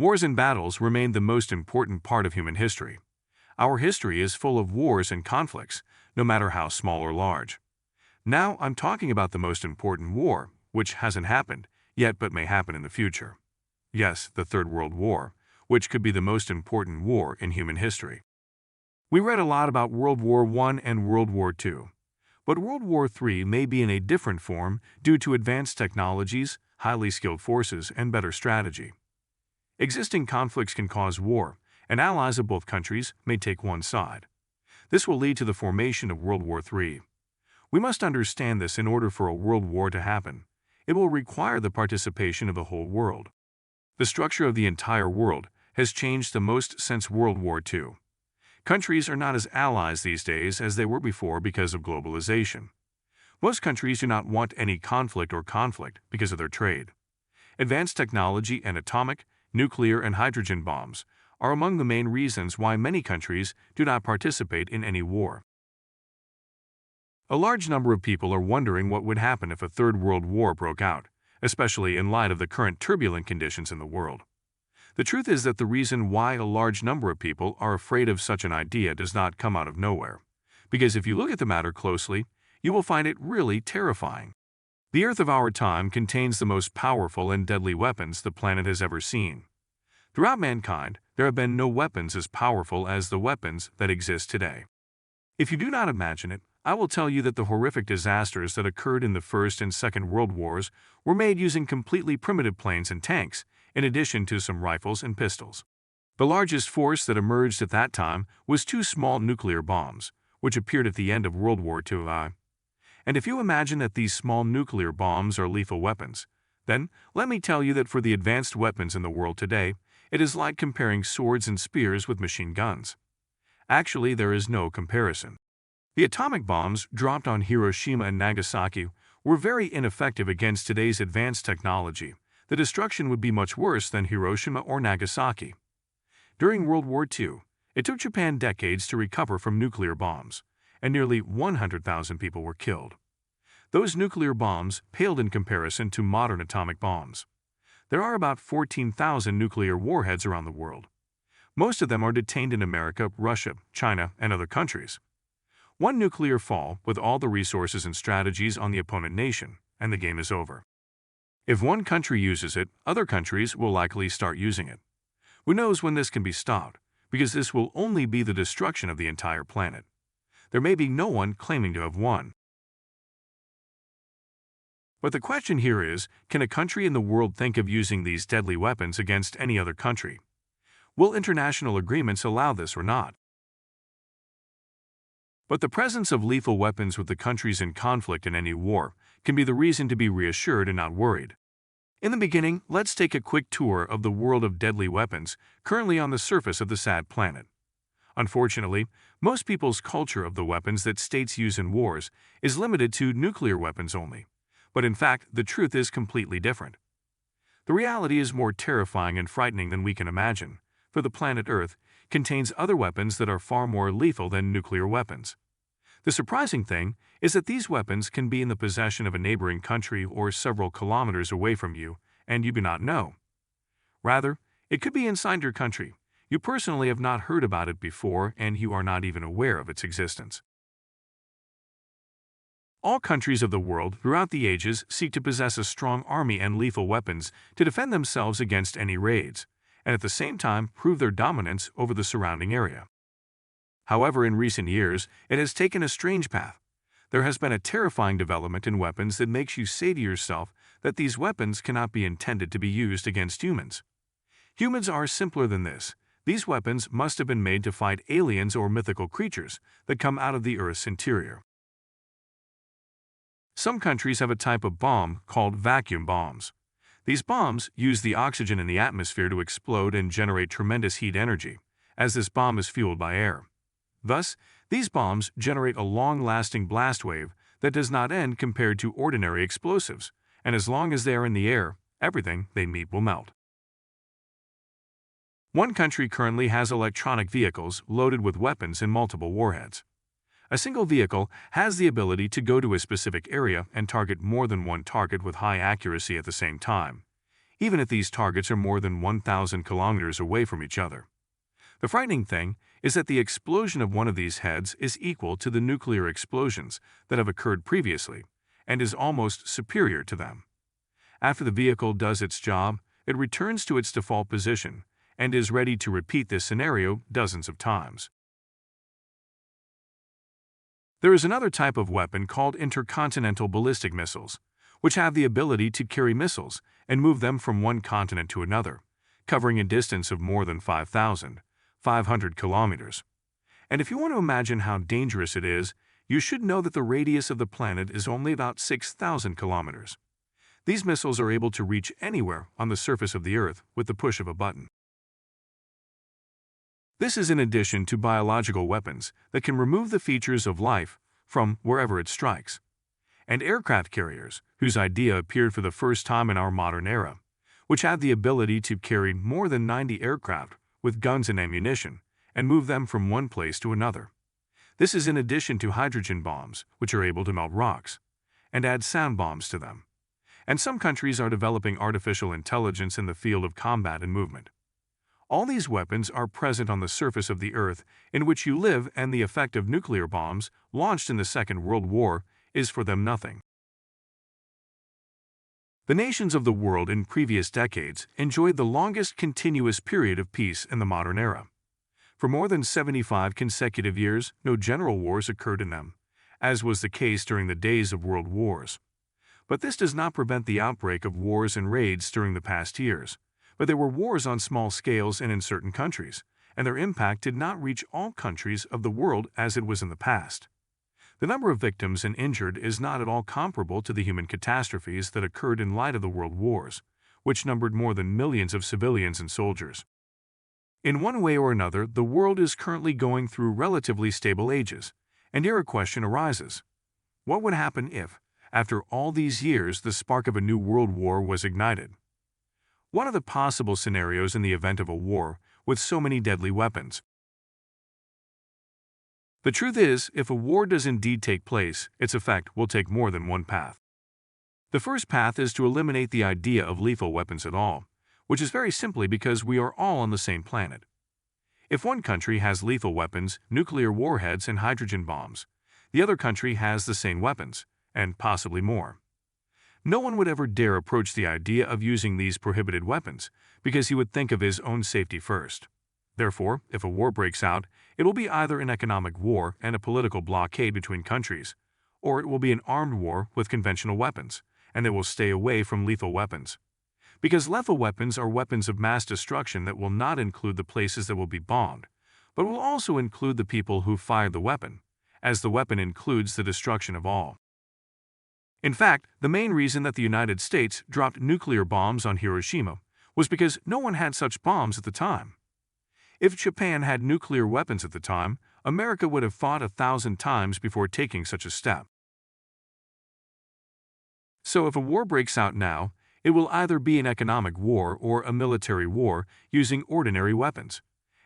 Wars and battles remain the most important part of human history. Our history is full of wars and conflicts, no matter how small or large. Now I'm talking about the most important war, which hasn't happened yet but may happen in the future. Yes, the Third World War, which could be the most important war in human history. We read a lot about World War I and World War II, but World War III may be in a different form due to advanced technologies, highly skilled forces, and better strategy. Existing conflicts can cause war, and allies of both countries may take one side. This will lead to the formation of World War III. We must understand this in order for a world war to happen. It will require the participation of the whole world. The structure of the entire world has changed the most since World War II. Countries are not as allies these days as they were before because of globalization. Most countries do not want any conflict because of their trade. Advanced technology and atomic, nuclear, and hydrogen bombs are among the main reasons why many countries do not participate in any war. A large number of people are wondering what would happen if a third world war broke out, especially in light of the current turbulent conditions in the world. The truth is that the reason why a large number of people are afraid of such an idea does not come out of nowhere, because if you look at the matter closely, you will find it really terrifying. The Earth of our time contains the most powerful and deadly weapons the planet has ever seen. Throughout mankind, there have been no weapons as powerful as the weapons that exist today. If you do not imagine it, I will tell you that the horrific disasters that occurred in the First and Second World Wars were made using completely primitive planes and tanks, in addition to some rifles and pistols. The largest force that emerged at that time was 2 small nuclear bombs, which appeared at the end of World War II. And if you imagine that these small nuclear bombs are lethal weapons, then let me tell you that for the advanced weapons in the world today, it is like comparing swords and spears with machine guns. Actually, there is no comparison. The atomic bombs dropped on Hiroshima and Nagasaki were very ineffective against today's advanced technology. The destruction would be much worse than Hiroshima or Nagasaki. During World War II, it took Japan decades to recover from nuclear bombs, and nearly 100,000 people were killed. Those nuclear bombs paled in comparison to modern atomic bombs. There are about 14,000 nuclear warheads around the world. Most of them are detained in America, Russia, China, and other countries. One nuclear fall with all the resources and strategies on the opponent nation, and the game is over. If one country uses it, other countries will likely start using it. Who knows when this can be stopped, because this will only be the destruction of the entire planet. There may be no one claiming to have won. But the question here is, can a country in the world think of using these deadly weapons against any other country? Will international agreements allow this or not? But the presence of lethal weapons with the countries in conflict in any war can be the reason to be reassured and not worried. In the beginning, let's take a quick tour of the world of deadly weapons currently on the surface of the sad planet. Unfortunately, most people's culture of the weapons that states use in wars is limited to nuclear weapons only. But in fact, the truth is completely different. The reality is more terrifying and frightening than we can imagine, for the planet Earth contains other weapons that are far more lethal than nuclear weapons. The surprising thing is that these weapons can be in the possession of a neighboring country or several kilometers away from you, and you do not know. Rather, it could be inside your country. You personally have not heard about it before, and you are not even aware of its existence. All countries of the world throughout the ages seek to possess a strong army and lethal weapons to defend themselves against any raids, and at the same time prove their dominance over the surrounding area. However, in recent years, it has taken a strange path. There has been a terrifying development in weapons that makes you say to yourself that these weapons cannot be intended to be used against humans. Humans are simpler than this. These weapons must have been made to fight aliens or mythical creatures that come out of the Earth's interior. Some countries have a type of bomb called vacuum bombs. These bombs use the oxygen in the atmosphere to explode and generate tremendous heat energy, as this bomb is fueled by air. Thus, these bombs generate a long-lasting blast wave that does not end compared to ordinary explosives, and as long as they are in the air, everything they meet will melt. One country currently has electronic vehicles loaded with weapons and multiple warheads. A single vehicle has the ability to go to a specific area and target more than one target with high accuracy at the same time. even if these targets are more than 1,000 kilometers away from each other. The frightening thing is that the explosion of one of these heads is equal to the nuclear explosions that have occurred previously, and is almost superior to them. After the vehicle does its job, it returns to its default position and is ready to repeat this scenario dozens of times. There is another type of weapon called intercontinental ballistic missiles, which have the ability to carry missiles and move them from one continent to another, covering a distance of more than 5,500 kilometers. And if you want to imagine how dangerous it is, you should know that the radius of the planet is only about 6,000 kilometers. These missiles are able to reach anywhere on the surface of the Earth with the push of a button. This is in addition to biological weapons that can remove the features of life from wherever it strikes, and aircraft carriers, whose idea appeared for the first time in our modern era, which had the ability to carry more than 90 aircraft with guns and ammunition and move them from one place to another. This is in addition to hydrogen bombs, which are able to melt rocks, and add sound bombs to them. And some countries are developing artificial intelligence in the field of combat and movement. All these weapons are present on the surface of the Earth in which you live, and the effect of nuclear bombs launched in the Second World War is for them nothing. The nations of the world in previous decades enjoyed the longest continuous period of peace in the modern era. For more than 75 consecutive years, no general wars occurred in them, as was the case during the days of world wars. But this does not prevent the outbreak of wars and raids during the past years. But there were wars on small scales and in certain countries, and their impact did not reach all countries of the world as it was in the past. The number of victims and injured is not at all comparable to the human catastrophes that occurred in light of the world wars, which numbered more than millions of civilians and soldiers. In one way or another, the world is currently going through relatively stable ages, and here a question arises. What would happen if, after all these years, the spark of a new world war was ignited? What are the possible scenarios in the event of a war with so many deadly weapons? The truth is, if a war does indeed take place, its effect will take more than one path. The first path is to eliminate the idea of lethal weapons at all, which is very simply because we are all on the same planet. If one country has lethal weapons, nuclear warheads, and hydrogen bombs, the other country has the same weapons, and possibly more. No one would ever dare approach the idea of using these prohibited weapons because he would think of his own safety first. Therefore, if a war breaks out, it will be either an economic war and a political blockade between countries, or it will be an armed war with conventional weapons, and they will stay away from lethal weapons. Because lethal weapons are weapons of mass destruction that will not include the places that will be bombed, but will also include the people who fired the weapon, as the weapon includes the destruction of all. In fact, the main reason that the United States dropped nuclear bombs on Hiroshima was because no one had such bombs at the time. If Japan had nuclear weapons at the time, America would have fought 1,000 times before taking such a step. So if a war breaks out now, it will either be an economic war or a military war using ordinary weapons.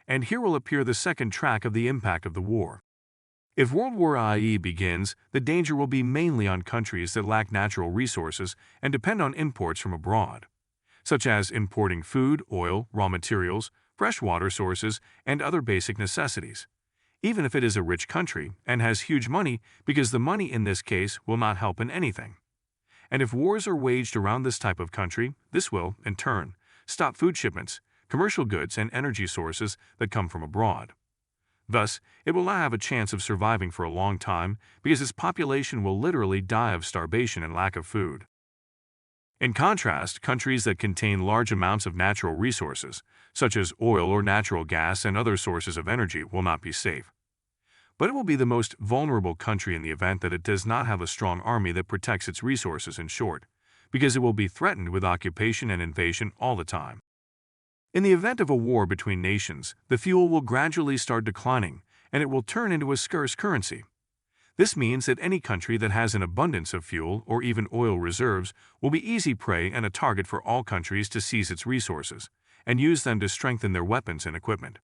And here will appear the second track of the impact of the war. If World War IE begins, the danger will be mainly on countries that lack natural resources and depend on imports from abroad, such as importing food, oil, raw materials, freshwater sources, and other basic necessities, even if it is a rich country and has huge money, because the money in this case will not help in anything. And if wars are waged around this type of country, this will, in turn, stop food shipments, commercial goods, and energy sources that come from abroad. Thus, it will not have a chance of surviving for a long time because its population will literally die of starvation and lack of food. In contrast, countries that contain large amounts of natural resources, such as oil or natural gas and other sources of energy, will not be safe. But it will be the most vulnerable country in the event that it does not have a strong army that protects its resources, in short, because it will be threatened with occupation and invasion all the time. In the event of a war between nations, the fuel will gradually start declining, and it will turn into a scarce currency. This means that any country that has an abundance of fuel or even oil reserves will be easy prey and a target for all countries to seize its resources and use them to strengthen their weapons and equipment.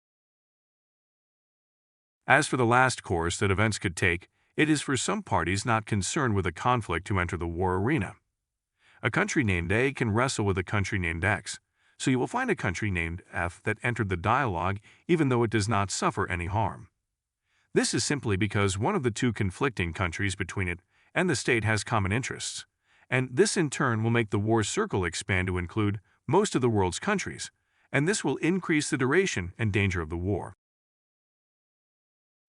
As for the last course that events could take, it is for some parties not concerned with a conflict to enter the war arena. A country named A can wrestle with a country named X, so you will find a country named F that entered the dialogue even though it does not suffer any harm. This is simply because one of the two conflicting countries between it and the state has common interests, and this in turn will make the war circle expand to include most of the world's countries, and this will increase the duration and danger of the war.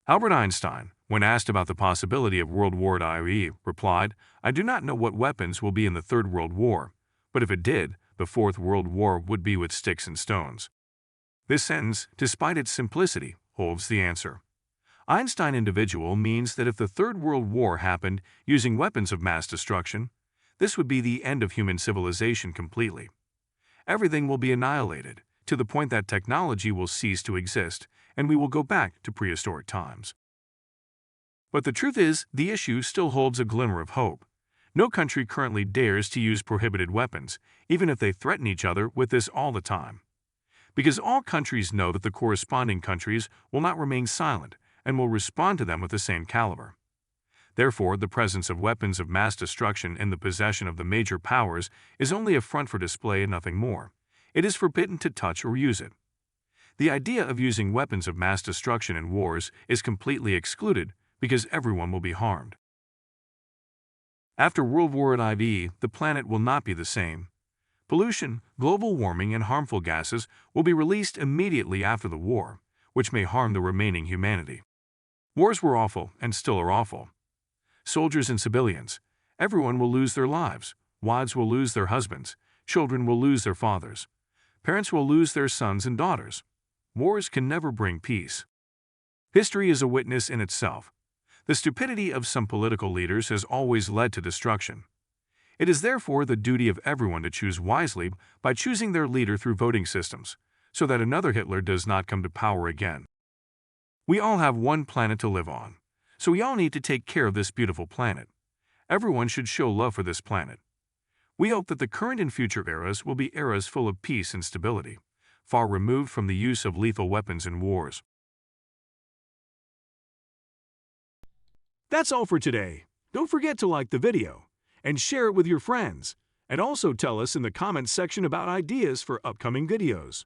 Albert Einstein, when asked about the possibility of World War II, replied, "I do not know what weapons will be in the Third World War, but if it did, the Fourth World War would be with sticks and stones." This sentence, despite its simplicity, holds the answer. Einstein individual means that if the Third World War happened using weapons of mass destruction, this would be the end of human civilization completely. Everything will be annihilated, to the point that technology will cease to exist, and we will go back to prehistoric times. But the truth is, the issue still holds a glimmer of hope. No country currently dares to use prohibited weapons, even if they threaten each other with this all the time. Because all countries know that the corresponding countries will not remain silent and will respond to them with the same caliber. Therefore, the presence of weapons of mass destruction in the possession of the major powers is only a front for display and nothing more. It is forbidden to touch or use it. The idea of using weapons of mass destruction in wars is completely excluded because everyone will be harmed. After World War IV, the planet will not be the same. Pollution, global warming, and harmful gases will be released immediately after the war, which may harm the remaining humanity. Wars were awful and still are awful. Soldiers and civilians, everyone will lose their lives. Wives will lose their husbands. Children will lose their fathers. Parents will lose their sons and daughters. Wars can never bring peace. History is a witness in itself. The stupidity of some political leaders has always led to destruction. It is therefore the duty of everyone to choose wisely by choosing their leader through voting systems, so that another Hitler does not come to power again. We all have one planet to live on, so we all need to take care of this beautiful planet. Everyone should show love for this planet. We hope that the current and future eras will be eras full of peace and stability, far removed from the use of lethal weapons in wars. That's all for today. Don't forget to like the video and share it with your friends, and also tell us in the comments section about ideas for upcoming videos.